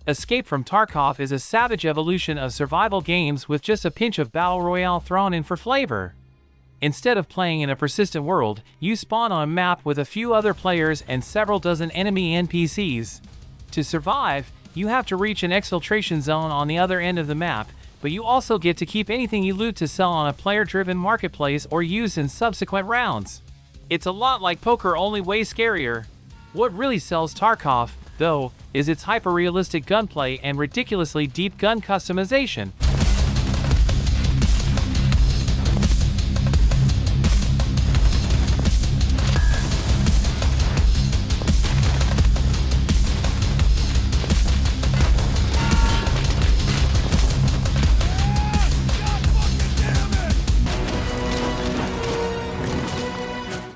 Escape from Tarkov is a savage evolution of survival games with just a pinch of battle royale thrown in for flavor. Instead of playing in a persistent world, you spawn on a map with a few other players and several dozen enemy NPCs. To survive, you have to reach an exfiltration zone on the other end of the map, but you also get to keep anything you loot to sell on a player-driven marketplace or use in subsequent rounds. It's a lot like poker, only way scarier. What really sells Tarkov, though, is its hyper-realistic gunplay and ridiculously deep gun customization.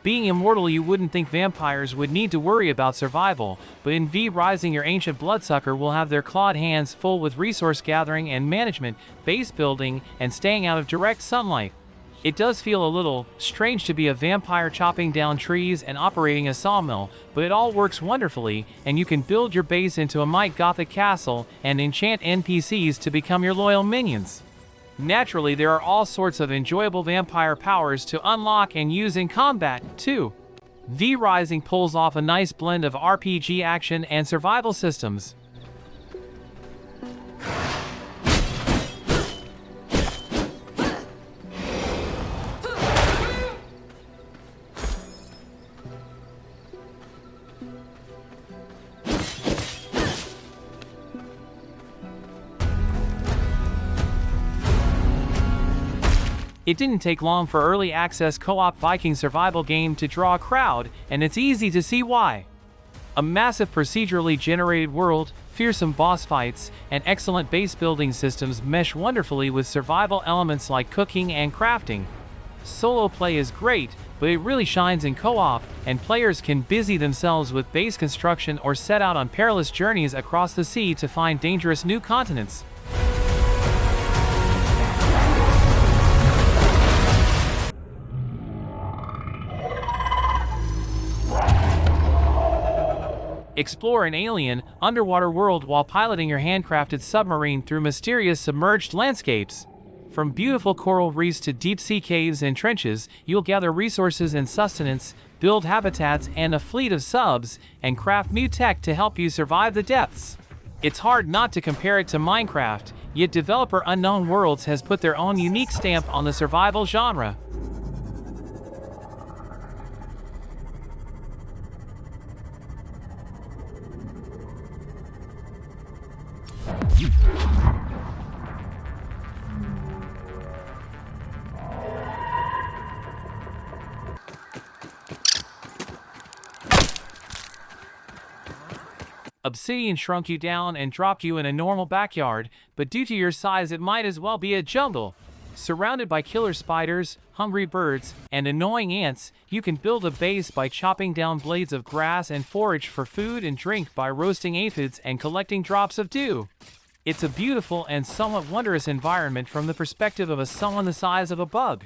Being immortal, you wouldn't think vampires would need to worry about survival, but in V Rising your ancient bloodsucker will have their clawed hands full with resource gathering and management, base building, and staying out of direct sunlight. It does feel a little strange to be a vampire chopping down trees and operating a sawmill, but it all works wonderfully, and you can build your base into a mighty gothic castle and enchant NPCs to become your loyal minions. Naturally, there are all sorts of enjoyable vampire powers to unlock and use in combat, too. V Rising pulls off a nice blend of RPG action and survival systems. It didn't take long for early access co-op Viking survival game to draw a crowd, and it's easy to see why. A massive procedurally generated world, fearsome boss fights, and excellent base building systems mesh wonderfully with survival elements like cooking and crafting. Solo play is great, but it really shines in co-op, and players can busy themselves with base construction or set out on perilous journeys across the sea to find dangerous new continents. Explore an alien, underwater world while piloting your handcrafted submarine through mysterious submerged landscapes. From beautiful coral reefs to deep-sea caves and trenches, you'll gather resources and sustenance, build habitats and a fleet of subs, and craft new tech to help you survive the depths. It's hard not to compare it to Minecraft, yet developer Unknown Worlds has put their own unique stamp on the survival genre. Obsidian shrunk you down and dropped you in a normal backyard, but due to your size it might as well be a jungle. Surrounded by killer spiders, hungry birds, and annoying ants, you can build a base by chopping down blades of grass and forage for food and drink by roasting aphids and collecting drops of dew. It's a beautiful and somewhat wondrous environment from the perspective of someone the size of a bug.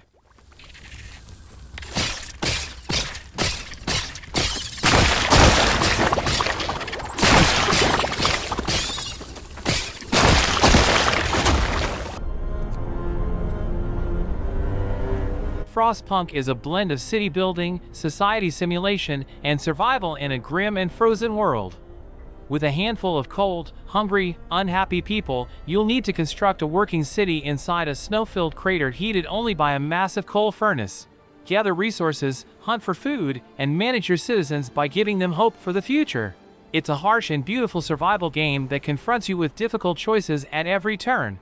Frostpunk is a blend of city building, society simulation, and survival in a grim and frozen world. With a handful of cold, hungry, unhappy people, you'll need to construct a working city inside a snow-filled crater heated only by a massive coal furnace. Gather resources, hunt for food, and manage your citizens by giving them hope for the future. It's a harsh and beautiful survival game that confronts you with difficult choices at every turn.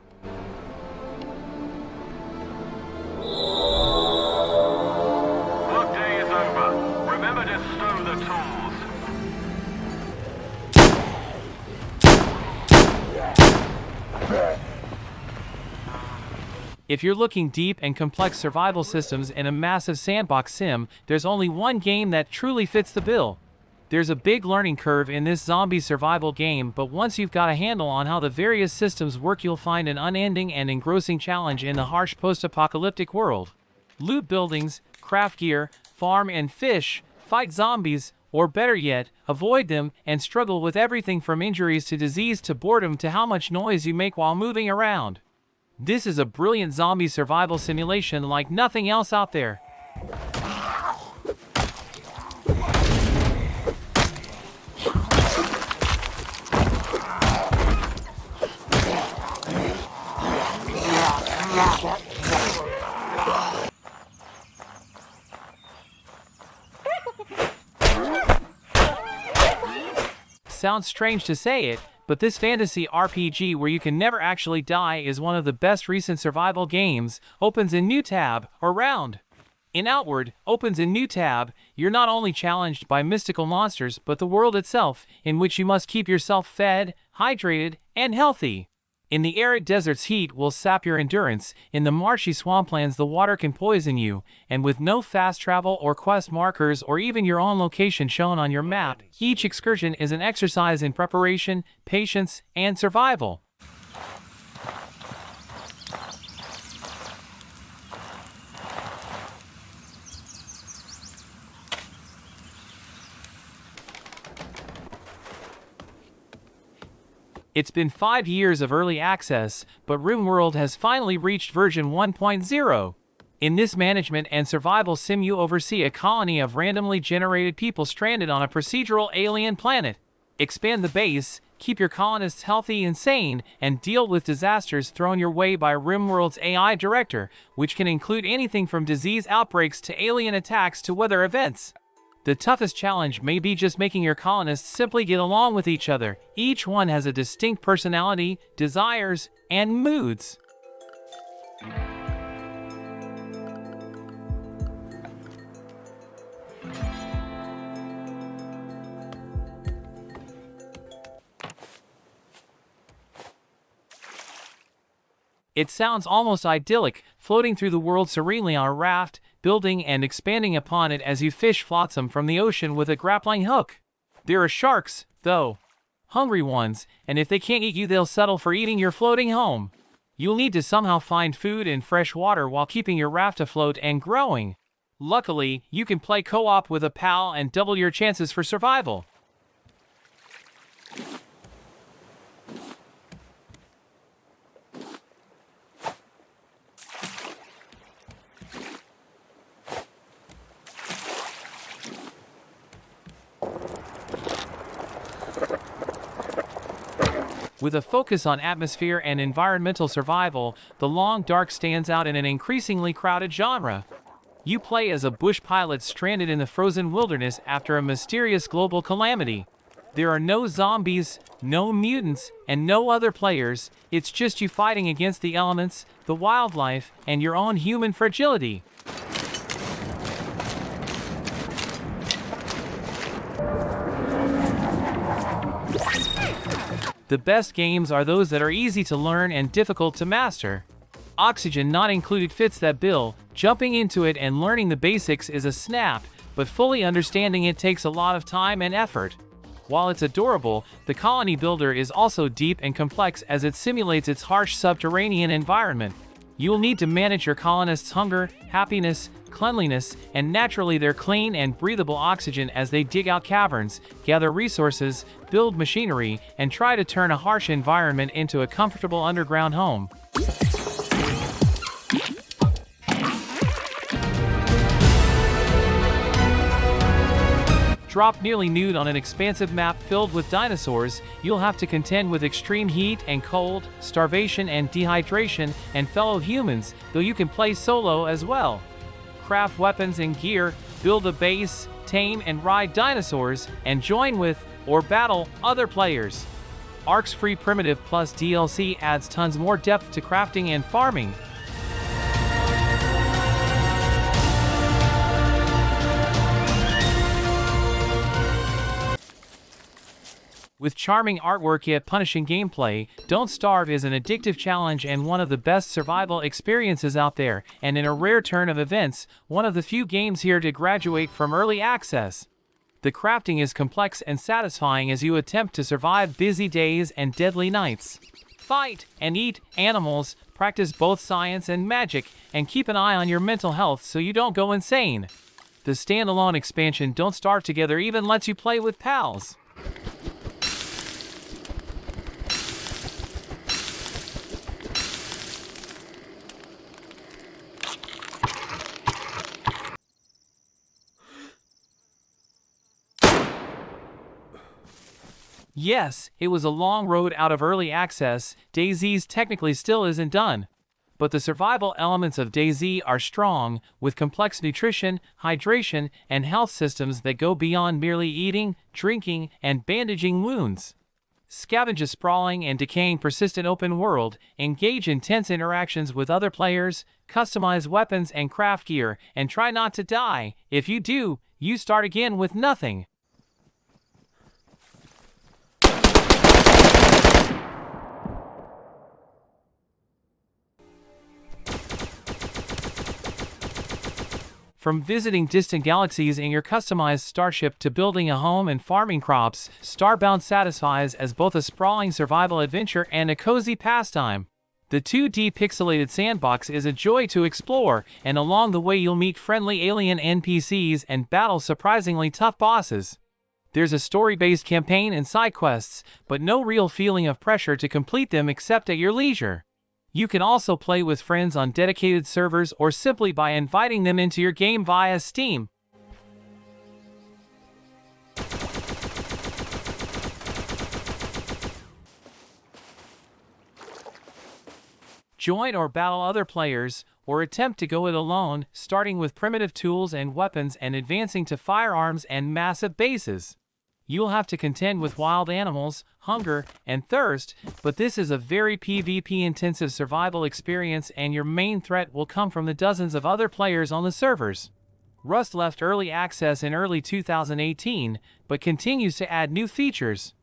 If you're looking deep and complex survival systems in a massive sandbox sim, there's only one game that truly fits the bill. There's a big learning curve in this zombie survival game, but once you've got a handle on how the various systems work, you'll find an unending and engrossing challenge in the harsh post-apocalyptic world. Loot buildings, craft gear, farm and fish, fight zombies, Or better yet, avoid them and struggle with everything from injuries to disease to boredom to how much noise you make while moving around. This is a brilliant zombie survival simulation like nothing else out there. Sounds strange to say it, but this fantasy RPG where you can never actually die is one of the best recent survival games. Opens in new tab, or round. In Outward, opens in new tab, you're not only challenged by mystical monsters but the world itself, in which you must keep yourself fed, hydrated, and healthy. In the arid desert's heat will sap your endurance, in the marshy swamplands the water can poison you, and with no fast travel or quest markers or even your own location shown on your map, each excursion is an exercise in preparation, patience, and survival. It's been 5 years of early access, but RimWorld has finally reached version 1.0. In this management and survival sim you oversee a colony of randomly generated people stranded on a procedural alien planet. Expand the base, keep your colonists healthy and sane, and deal with disasters thrown your way by RimWorld's AI director, which can include anything from disease outbreaks to alien attacks to weather events. The toughest challenge may be just making your colonists simply get along with each other. Each one has a distinct personality, desires, and moods. It sounds almost idyllic, floating through the world serenely on a raft, building and expanding upon it as you fish flotsam from the ocean with a grappling hook. There are sharks, though. Hungry ones, and if they can't eat you they'll settle for eating your floating home. You'll need to somehow find food and fresh water while keeping your raft afloat and growing. Luckily, you can play co-op with a pal and double your chances for survival. With a focus on atmosphere and environmental survival, The Long Dark stands out in an increasingly crowded genre. You play as a bush pilot stranded in the frozen wilderness after a mysterious global calamity. There are no zombies, no mutants, and no other players. It's just you fighting against the elements, the wildlife, and your own human fragility. The best games are those that are easy to learn and difficult to master. Oxygen Not Included fits that bill. Jumping into it and learning the basics is a snap, but fully understanding it takes a lot of time and effort. While it's adorable, the Colony Builder is also deep and complex as it simulates its harsh subterranean environment. You'll need to manage your colonists' hunger, happiness, cleanliness, and naturally their clean and breathable oxygen as they dig out caverns, gather resources, build machinery, and try to turn a harsh environment into a comfortable underground home. Drop nearly nude on an expansive map filled with dinosaurs, you'll have to contend with extreme heat and cold, starvation and dehydration, and fellow humans, though you can play solo as well. Craft weapons and gear, build a base, tame and ride dinosaurs, and join with, or battle, other players. Ark's free Primitive Plus DLC adds tons more depth to crafting and farming. With charming artwork yet punishing gameplay, Don't Starve is an addictive challenge and one of the best survival experiences out there, and in a rare turn of events, one of the few games here to graduate from early access. The crafting is complex and satisfying as you attempt to survive busy days and deadly nights. Fight and eat animals, practice both science and magic, and keep an eye on your mental health so you don't go insane. The standalone expansion Don't Starve Together even lets you play with pals. Yes, it was a long road out of early access. DayZ technically still isn't done. But the survival elements of DayZ are strong, with complex nutrition, hydration, and health systems that go beyond merely eating, drinking, and bandaging wounds. Scavenge a sprawling and decaying persistent open world, engage in tense interactions with other players, customize weapons and craft gear, and try not to die. If you do, you start again with nothing. From visiting distant galaxies in your customized starship to building a home and farming crops, Starbound satisfies as both a sprawling survival adventure and a cozy pastime. The 2D pixelated sandbox is a joy to explore, and along the way you'll meet friendly alien NPCs and battle surprisingly tough bosses. There's a story-based campaign and side quests, but no real feeling of pressure to complete them except at your leisure. You can also play with friends on dedicated servers or simply by inviting them into your game via Steam. Join or battle other players, or attempt to go it alone, starting with primitive tools and weapons and advancing to firearms and massive bases. You'll have to contend with wild animals, hunger, and thirst, but this is a very PvP-intensive survival experience and your main threat will come from the dozens of other players on the servers. Rust left early access in early 2018, but continues to add new features.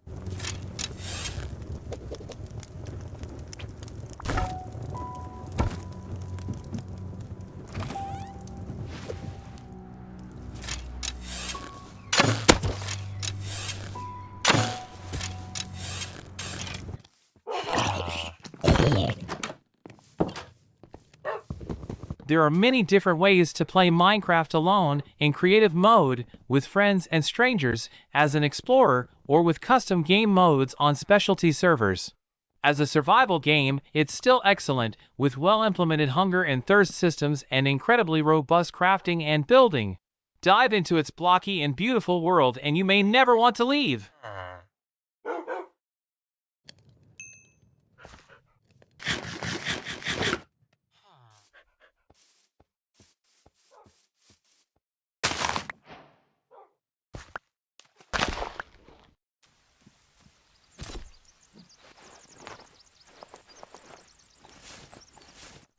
There are many different ways to play Minecraft alone, in creative mode, with friends and strangers, as an explorer, or with custom game modes on specialty servers. As a survival game, it's still excellent, with well-implemented hunger and thirst systems and incredibly robust crafting and building. Dive into its blocky and beautiful world and you may never want to leave.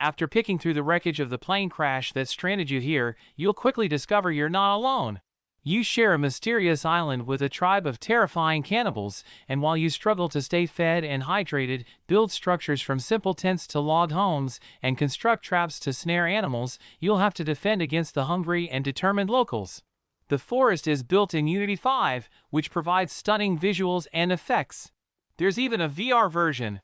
After picking through the wreckage of the plane crash that stranded you here, you'll quickly discover you're not alone. You share a mysterious island with a tribe of terrifying cannibals, and while you struggle to stay fed and hydrated, build structures from simple tents to log homes, and construct traps to snare animals, you'll have to defend against the hungry and determined locals. The forest is built in Unity 5, which provides stunning visuals and effects. There's even a VR version.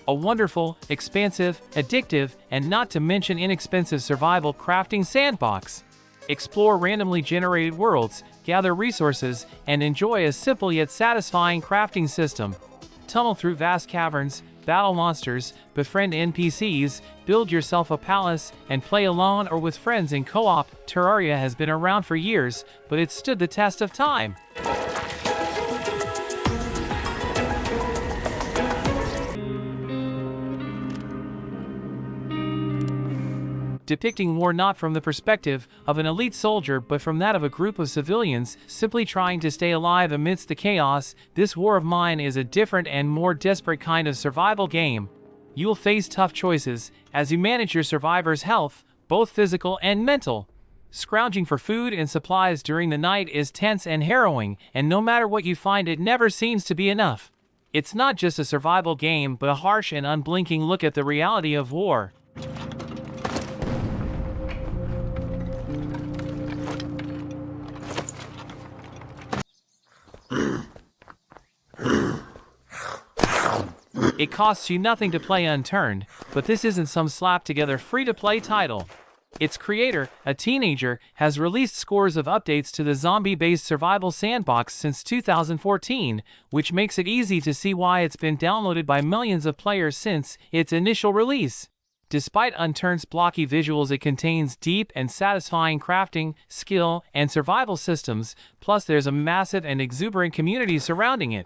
A wonderful, expansive, addictive, and not to mention inexpensive survival crafting sandbox. Explore randomly generated worlds, gather resources, and enjoy a simple yet satisfying crafting system. Tunnel through vast caverns, battle monsters, befriend NPCs, build yourself a palace, and play alone or with friends in co-op. Terraria has been around for years, but it's stood the test of time. Depicting war not from the perspective of an elite soldier but from that of a group of civilians simply trying to stay alive amidst the chaos, this War of Mine is a different and more desperate kind of survival game. You'll face tough choices as you manage your survivors' health, both physical and mental. Scrounging for food and supplies during the night is tense and harrowing, and no matter what you find, it never seems to be enough. It's not just a survival game but a harsh and unblinking look at the reality of war. It costs you nothing to play Unturned, but this isn't some slap-together free-to-play title. Its creator, a teenager, has released scores of updates to the zombie-based survival sandbox since 2014, which makes it easy to see why it's been downloaded by millions of players since its initial release. Despite Unturned's blocky visuals, it contains deep and satisfying crafting, skill, and survival systems, plus there's a massive and exuberant community surrounding it.